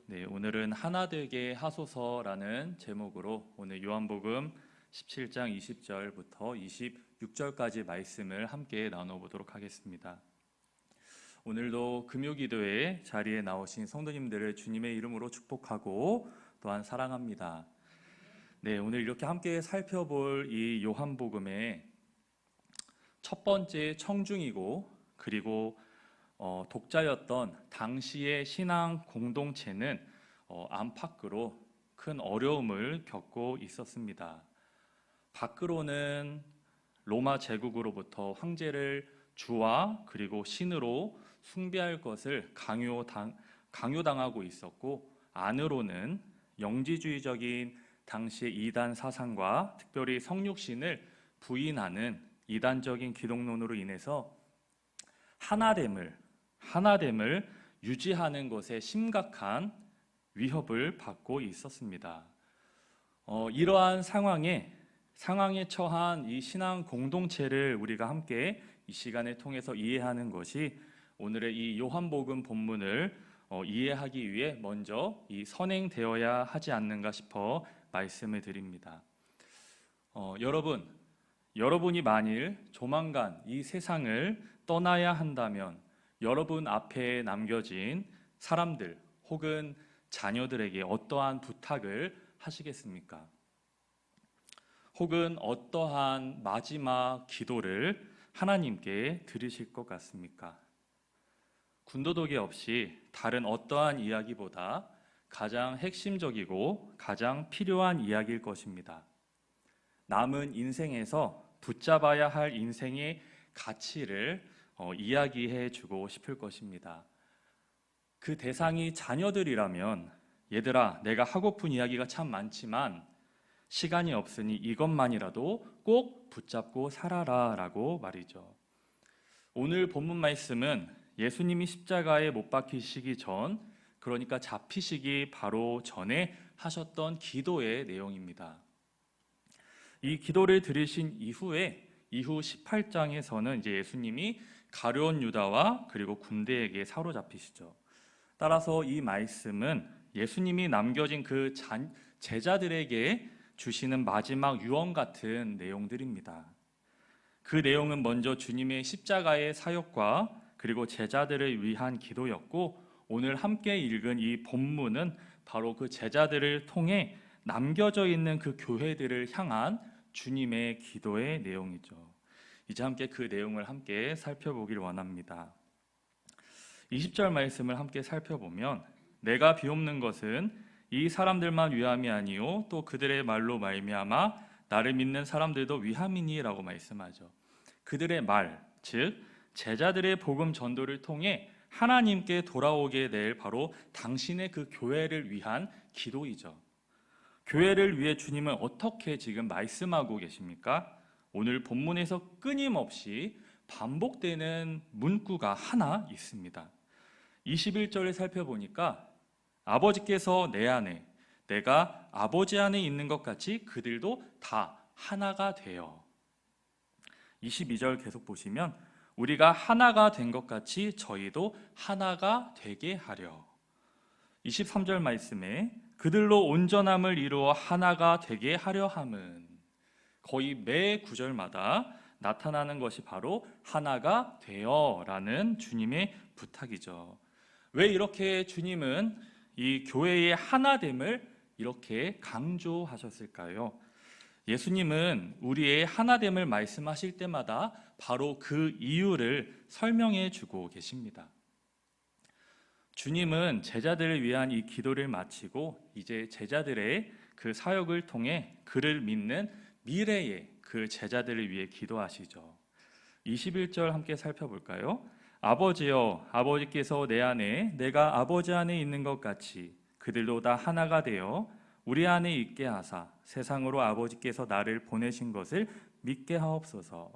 네, 오늘은 하나 되게 하소서라는 제목으로 오늘 요한복음 17장 20절부터 26절까지 말씀을 함께 나눠보도록 하겠습니다. 오늘도 금요기도회 자리에 나오신 성도님들을 주님의 이름으로 축복하고 또한 사랑합니다. 네, 오늘 이렇게 함께 살펴볼 이 요한복음의 첫 번째 청중이고 그리고 독자였던 당시의 신앙 공동체는 안팎으로 큰 어려움을 겪고 있었습니다. 밖으로는 로마 제국으로부터 황제를 주와 그리고 신으로 숭배할 것을 강요당하고 있었고, 안으로는 영지주의적인 당시의 이단 사상과 특별히 성육신을 부인하는 이단적인 기독론으로 인해서 하나됨을 유지하는 것에 심각한 위협을 받고 있었습니다. 이러한 상황에 처한 이 신앙 공동체를 우리가 함께 이 시간을 통해서 이해하는 것이 오늘의 이 요한복음 본문을 이해하기 위해 먼저 이 선행되어야 하지 않는가 싶어 말씀을 드립니다. 여러분이 만일 조만간 이 세상을 떠나야 한다면 여러분 앞에 남겨진 사람들 혹은 자녀들에게 어떠한 부탁을 하시겠습니까? 혹은 어떠한 마지막 기도를 하나님께 드리실 것 같습니까? 군더더기 없이 다른 어떠한 이야기보다 가장 핵심적이고 가장 필요한 이야기일 것입니다. 남은 인생에서 붙잡아야 할 인생의 가치를 이야기해 주고 싶을 것입니다. 그 대상이 자녀들이라면, 얘들아, 내가 하고픈 이야기가 참 많지만 시간이 없으니 이것만이라도 꼭 붙잡고 살아라 라고 말이죠. 오늘 본문 말씀은 예수님이 십자가에 못 박히시기 전, 그러니까 잡히시기 바로 전에 하셨던 기도의 내용입니다. 이 기도를 들으신 이후 18장에서는 이제 예수님이 가룟 유다와 그리고 군대에게 사로잡히시죠. 따라서 이 말씀은 예수님이 남겨진 그 제자들에게 주시는 마지막 유언 같은 내용들입니다. 그 내용은 먼저 주님의 십자가의 사역과 그리고 제자들을 위한 기도였고, 오늘 함께 읽은 이 본문은 바로 그 제자들을 통해 남겨져 있는 그 교회들을 향한 주님의 기도의 내용이죠. 이제 함께 그 내용을 함께 살펴보길 원합니다. 20절 말씀을 함께 살펴보면, 내가 비옵는 것은 이 사람들만 위함이 아니요 또 그들의 말로 말미암아 나를 믿는 사람들도 위함이니라고 말씀하죠. 그들의 말, 즉 제자들의 복음 전도를 통해 하나님께 돌아오게 될 바로 당신의 그 교회를 위한 기도이죠. 교회를 위해 주님은 어떻게 지금 말씀하고 계십니까? 오늘 본문에서 끊임없이 반복되는 문구가 하나 있습니다. 21절을 살펴보니까 아버지께서 내 안에, 내가 아버지 안에 있는 것 같이 그들도 다 하나가 되어. 22절 계속 보시면 우리가 하나가 된 것 같이 저희도 하나가 되게 하려. 23절 말씀에 그들로 온전함을 이루어 하나가 되게 하려 함은, 거의 매 구절마다 나타나는 것이 바로 하나가 되어라는 주님의 부탁이죠. 왜 이렇게 주님은 이 교회의 하나됨을 이렇게 강조하셨을까요? 예수님은 우리의 하나됨을 말씀하실 때마다 바로 그 이유를 설명해 주고 계십니다. 주님은 제자들을 위한 이 기도를 마치고 이제 제자들의 그 사역을 통해 그를 믿는 미래의 그 제자들을 위해 기도하시죠. 21절 함께 살펴볼까요? 아버지여, 아버지께서 내 안에, 내가 아버지 안에 있는 것 같이 그들도 다 하나가 되어 우리 안에 있게 하사 세상으로 아버지께서 나를 보내신 것을 믿게 하옵소서.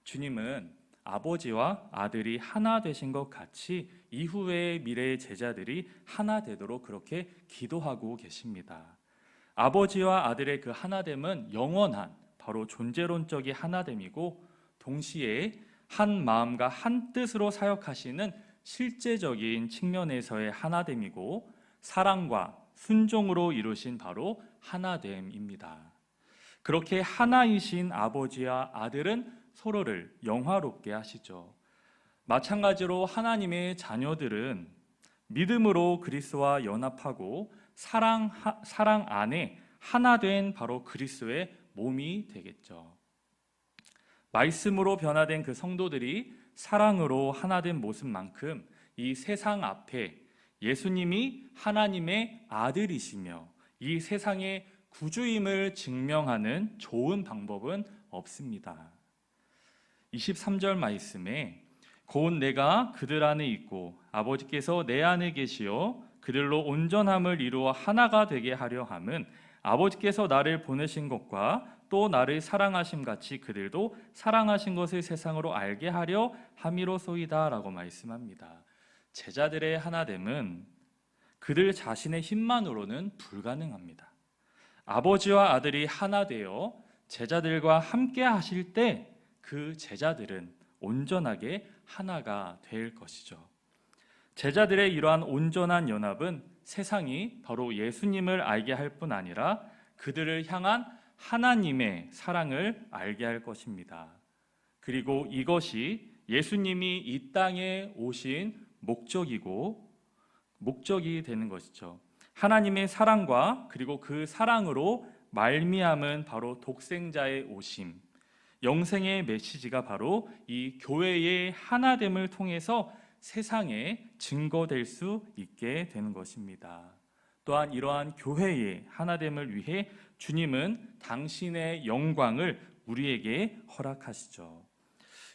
주님은 아버지와 아들이 하나 되신 것 같이 이후의 미래의 제자들이 하나 되도록 그렇게 기도하고 계십니다. 아버지와 아들의 그 하나됨은 영원한 바로 존재론적인 하나됨이고, 동시에 한 마음과 한 뜻으로 사역하시는 실제적인 측면에서의 하나됨이고, 사랑과 순종으로 이루신 바로 하나됨입니다. 그렇게 하나이신 아버지와 아들은 서로를 영화롭게 하시죠. 마찬가지로 하나님의 자녀들은 믿음으로 그리스도와 연합하고 사랑 안에 하나 된 바로 그리스도의 몸이 되겠죠. 말씀으로 변화된 그 성도들이 사랑으로 하나 된 모습만큼 이 세상 앞에 예수님이 하나님의 아들이시며 이 세상의 구주임을 증명하는 좋은 방법은 없습니다. 23절 말씀에 곧 내가 그들 안에 있고 아버지께서 내 안에 계시어 그들로 온전함을 이루어 하나가 되게 하려 함은 아버지께서 나를 보내신 것과 또 나를 사랑하심 같이 그들도 사랑하신 것을 세상으로 알게 하려 함이로소이다 라고 말씀합니다. 제자들의 하나됨은 그들 자신의 힘만으로는 불가능합니다. 아버지와 아들이 하나 되어 제자들과 함께 하실 때 그 제자들은 온전하게 하나가 될 것이죠. 제자들의 이러한 온전한 연합은 세상이 바로 예수님을 알게 할 뿐 아니라 그들을 향한 하나님의 사랑을 알게 할 것입니다. 그리고 이것이 예수님이 이 땅에 오신 목적이 되는 것이죠. 하나님의 사랑과 그리고 그 사랑으로 말미암은 바로 독생자의 오심, 영생의 메시지가 바로 이 교회의 하나됨을 통해서 세상에 증거될 수 있게 되는 것입니다. 또한 이러한 교회의 하나됨을 위해 주님은 당신의 영광을 우리에게 허락하시죠.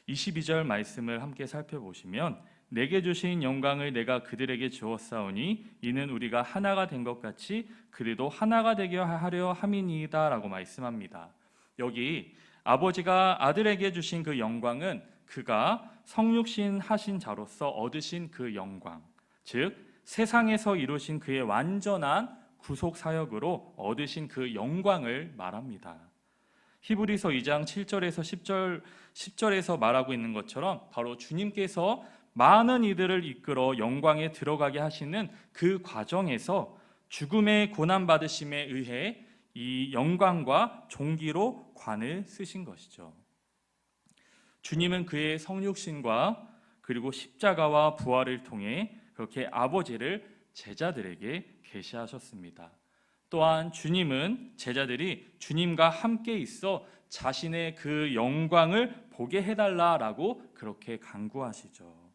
22절 말씀을 함께 살펴보시면 내게 주신 영광을 내가 그들에게 주었사오니 이는 우리가 하나가 된 것 같이 그들도 하나가 되게 하려 함이니이다 라고 말씀합니다. 여기 아버지가 아들에게 주신 그 영광은 그가 성육신 하신 자로서 얻으신 그 영광, 즉 세상에서 이루신 그의 완전한 구속 사역으로 얻으신 그 영광을 말합니다. 히브리서 2장 7절에서 10절에서 말하고 있는 것처럼 바로 주님께서 많은 이들을 이끌어 영광에 들어가게 하시는 그 과정에서 죽음의 고난 받으심에 의해 이 영광과 존귀로 관을 쓰신 것이죠. 주님은 그의 성육신과 그리고 십자가와 부활을 통해 그렇게 아버지를 제자들에게 계시하셨습니다. 또한 주님은 제자들이 주님과 함께 있어 자신의 그 영광을 보게 해달라라고 그렇게 간구하시죠.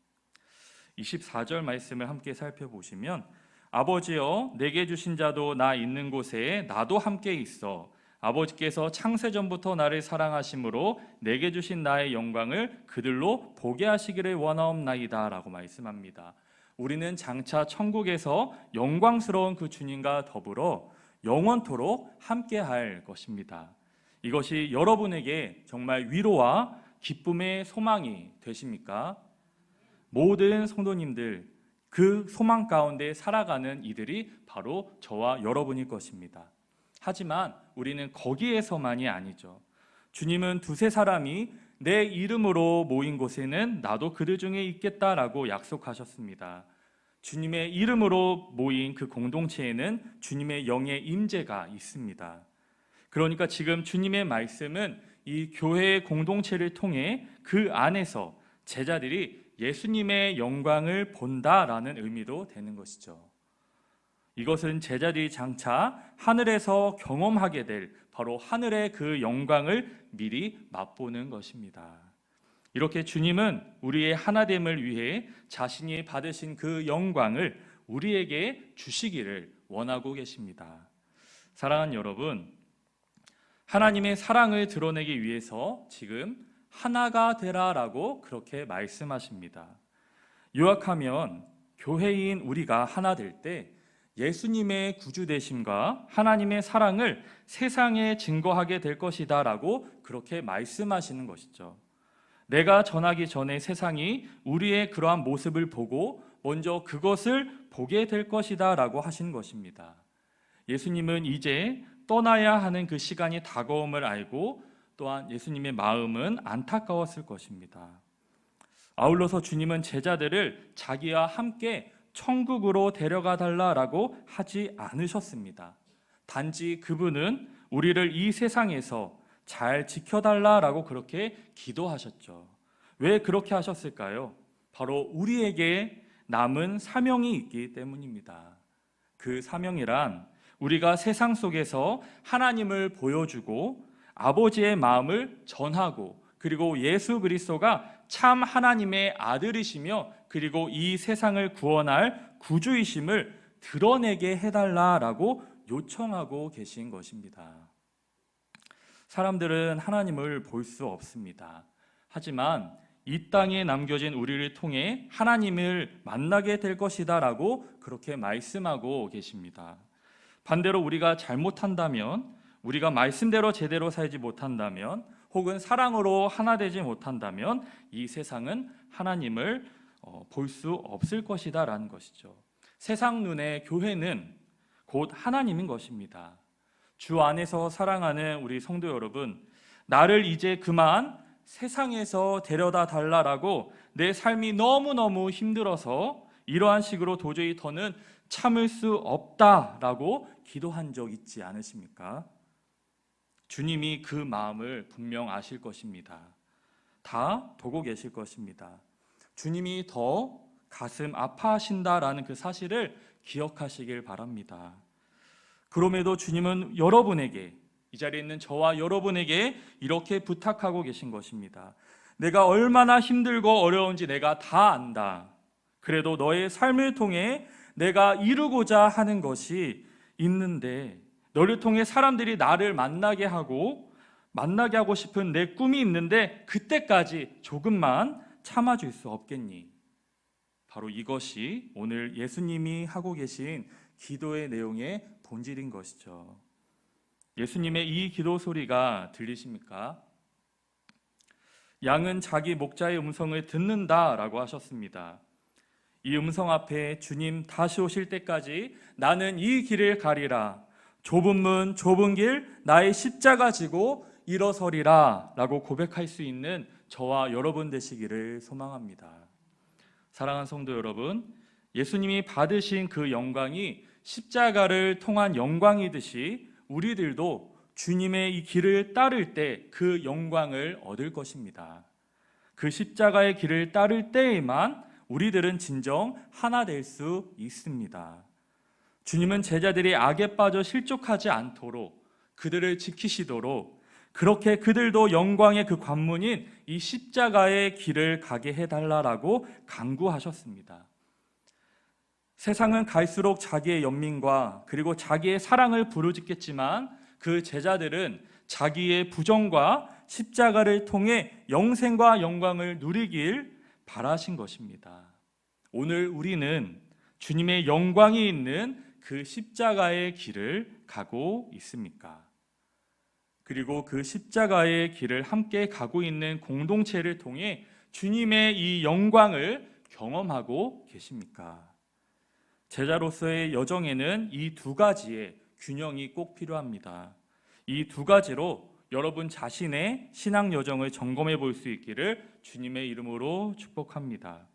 24절 말씀을 함께 살펴보시면 아버지여 내게 주신 자도 나 있는 곳에 나도 함께 있어 아버지께서 창세전부터 나를 사랑하심으로 내게 주신 나의 영광을 그들로 보게 하시기를 원하옵나이다 라고 말씀합니다. 우리는 장차 천국에서 영광스러운 그 주님과 더불어 영원토록 함께 할 것입니다. 이것이 여러분에게 정말 위로와 기쁨의 소망이 되십니까? 모든 성도님들 그 소망 가운데 살아가는 이들이 바로 저와 여러분일 것입니다. 하지만 우리는 거기에서만이 아니죠. 주님은 두세 사람이 내 이름으로 모인 곳에는 나도 그들 중에 있겠다라고 약속하셨습니다. 주님의 이름으로 모인 그 공동체에는 주님의 영의 임재가 있습니다. 그러니까 지금 주님의 말씀은 이 교회의 공동체를 통해 그 안에서 제자들이 예수님의 영광을 본다라는 의미도 되는 것이죠. 이것은 제자들이 장차 하늘에서 경험하게 될 바로 하늘의 그 영광을 미리 맛보는 것입니다. 이렇게 주님은 우리의 하나됨을 위해 자신이 받으신 그 영광을 우리에게 주시기를 원하고 계십니다. 사랑하는 여러분, 하나님의 사랑을 드러내기 위해서 지금 하나가 되라라고 그렇게 말씀하십니다. 요약하면 교회인 우리가 하나 될 때 예수님의 구주되심과 하나님의 사랑을 세상에 증거하게 될 것이다 라고 그렇게 말씀하시는 것이죠. 내가 전하기 전에 세상이 우리의 그러한 모습을 보고 먼저 그것을 보게 될 것이다 라고 하신 것입니다. 예수님은 이제 떠나야 하는 그 시간이 다가옴을 알고 또한 예수님의 마음은 안타까웠을 것입니다. 아울러서 주님은 제자들을 자기와 함께 천국으로 데려가 달라라고 하지 않으셨습니다. 단지 그분은 우리를 이 세상에서 잘 지켜달라라고 그렇게 기도하셨죠. 왜 그렇게 하셨을까요? 바로 우리에게 남은 사명이 있기 때문입니다. 그 사명이란 우리가 세상 속에서 하나님을 보여주고 아버지의 마음을 전하고, 그리고 예수 그리스도가 참 하나님의 아들이시며 그리고 이 세상을 구원할 구주이심을 드러내게 해달라라고 요청하고 계신 것입니다. 사람들은 하나님을 볼 수 없습니다. 하지만 이 땅에 남겨진 우리를 통해 하나님을 만나게 될 것이다 라고 그렇게 말씀하고 계십니다. 반대로 우리가 잘못한다면, 우리가 말씀대로 제대로 살지 못한다면, 혹은 사랑으로 하나 되지 못한다면 이 세상은 하나님을 볼 수 없을 것이다 라는 것이죠. 세상 눈에 교회는 곧 하나님인 것입니다. 주 안에서 사랑하는 우리 성도 여러분, 나를 이제 그만 세상에서 데려다 달라라고 내 삶이 너무너무 힘들어서 이러한 식으로 도저히 더는 참을 수 없다라고 기도한 적 있지 않으십니까? 주님이 그 마음을 분명 아실 것입니다. 다 보고 계실 것입니다. 주님이 더 가슴 아파하신다라는 그 사실을 기억하시길 바랍니다. 그럼에도 주님은 여러분에게, 이 자리에 있는 저와 여러분에게 이렇게 부탁하고 계신 것입니다. 내가 얼마나 힘들고 어려운지 내가 다 안다. 그래도 너의 삶을 통해 내가 이루고자 하는 것이 있는데, 너를 통해 사람들이 나를 만나게 하고 싶은 내 꿈이 있는데 그때까지 조금만 참아줄 수 없겠니? 바로 이것이 오늘 예수님이 하고 계신 기도의 내용의 본질인 것이죠. 예수님의 이 기도 소리가 들리십니까? 양은 자기 목자의 음성을 듣는다라고 하셨습니다. 이 음성 앞에 주님 다시 오실 때까지 나는 이 길을 가리라, 좁은 문 좁은 길 나의 십자가 지고 일어서리라 라고 고백할 수 있는 저와 여러분 되시기를 소망합니다. 사랑하는 성도 여러분, 예수님이 받으신 그 영광이 십자가를 통한 영광이듯이 우리들도 주님의 이 길을 따를 때 그 영광을 얻을 것입니다. 그 십자가의 길을 따를 때에만 우리들은 진정 하나 될 수 있습니다. 주님은 제자들이 악에 빠져 실족하지 않도록, 그들을 지키시도록, 그렇게 그들도 영광의 그 관문인 이 십자가의 길을 가게 해달라고 간구하셨습니다. 세상은 갈수록 자기의 연민과 그리고 자기의 사랑을 부르짖겠지만 그 제자들은 자기의 부정과 십자가를 통해 영생과 영광을 누리길 바라신 것입니다. 오늘 우리는 주님의 영광이 있는 그 십자가의 길을 가고 있습니까? 그리고 그 십자가의 길을 함께 가고 있는 공동체를 통해 주님의 이 영광을 경험하고 계십니까? 제자로서의 여정에는 이 두 가지의 균형이 꼭 필요합니다. 이 두 가지로 여러분 자신의 신앙 여정을 점검해 볼 수 있기를 주님의 이름으로 축복합니다.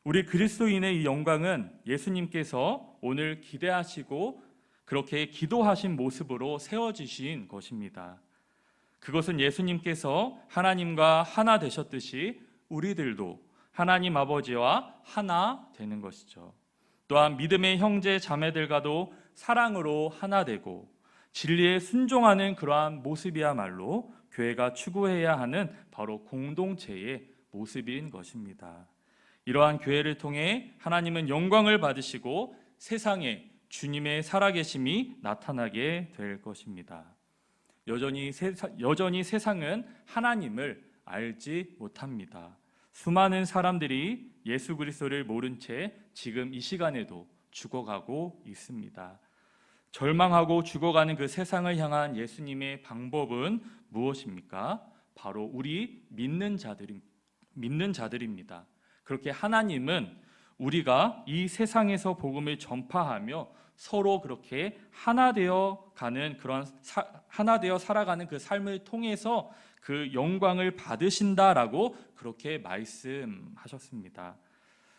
우리 그리스도인의 이 영광은 예수님께서 오늘 기대하시고 그렇게 기도하신 모습으로 세워지신 것입니다. 그것은 예수님께서 하나님과 하나 되셨듯이 우리들도 하나님 아버지와 하나 되는 것이죠. 또한 믿음의 형제 자매들과도 사랑으로 하나 되고 진리에 순종하는 그러한 모습이야말로 교회가 추구해야 하는 바로 공동체의 모습인 것입니다. 이러한 교회를 통해 하나님은 영광을 받으시고 세상에 주님의 살아계심이 나타나게 될 것입니다. 여전히 세상은 하나님을 알지 못합니다. 수많은 사람들이 예수 그리스도를 모른 채 지금 이 시간에도 죽어가고 있습니다. 절망하고 죽어가는 그 세상을 향한 예수님의 방법은 무엇입니까? 바로 우리 믿는 자들입니다. 그렇게 하나님은 우리가 이 세상에서 복음을 전파하며 서로 그렇게 하나 되어 살아가는 그 삶을 통해서 그 영광을 받으신다라고 그렇게 말씀하셨습니다.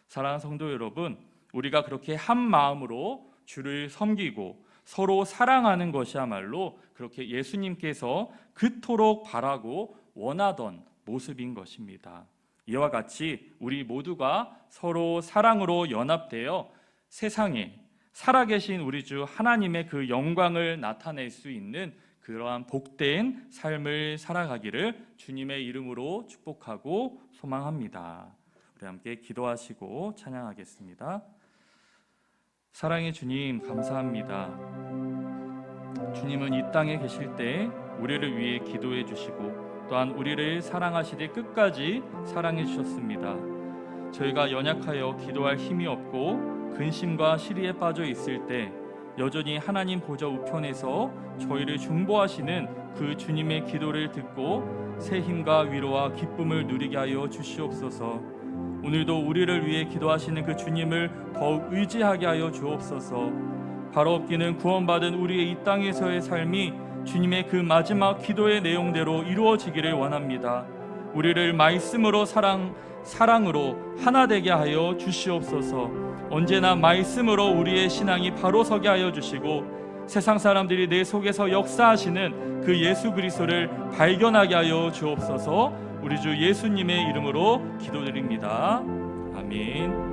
사랑하는 성도 여러분, 우리가 그렇게 한 마음으로 주를 섬기고 서로 사랑하는 것이야말로 그렇게 예수님께서 그토록 바라고 원하던 모습인 것입니다. 이와 같이 우리 모두가 서로 사랑으로 연합되어 세상에 살아계신 우리 주 하나님의 그 영광을 나타낼 수 있는 그러한 복된 삶을 살아가기를 주님의 이름으로 축복하고 소망합니다. 우리 함께 기도하시고 찬양하겠습니다. 사랑의 주님, 감사합니다. 주님은 이 땅에 계실 때 우리를 위해 기도해 주시고 또한 우리를 사랑하시되 끝까지 사랑해 주셨습니다. 저희가 연약하여 기도할 힘이 없고 근심과 시리에 빠져 있을 때 여전히 하나님 보좌 우편에서 저희를 중보하시는 그 주님의 기도를 듣고 새 힘과 위로와 기쁨을 누리게 하여 주시옵소서. 오늘도 우리를 위해 기도하시는 그 주님을 더욱 의지하게 하여 주옵소서. 바로 없기는 구원받은 우리의 이 땅에서의 삶이 주님의 그 마지막 기도의 내용대로 이루어지기를 원합니다. 우리를 말씀으로 사랑으로 하나 되게 하여 주시옵소서. 언제나 말씀으로 우리의 신앙이 바로 서게 하여 주시고 세상 사람들이 내 속에서 역사하시는 그 예수 그리스도를 발견하게 하여 주옵소서. 우리 주 예수님의 이름으로 기도드립니다. 아멘.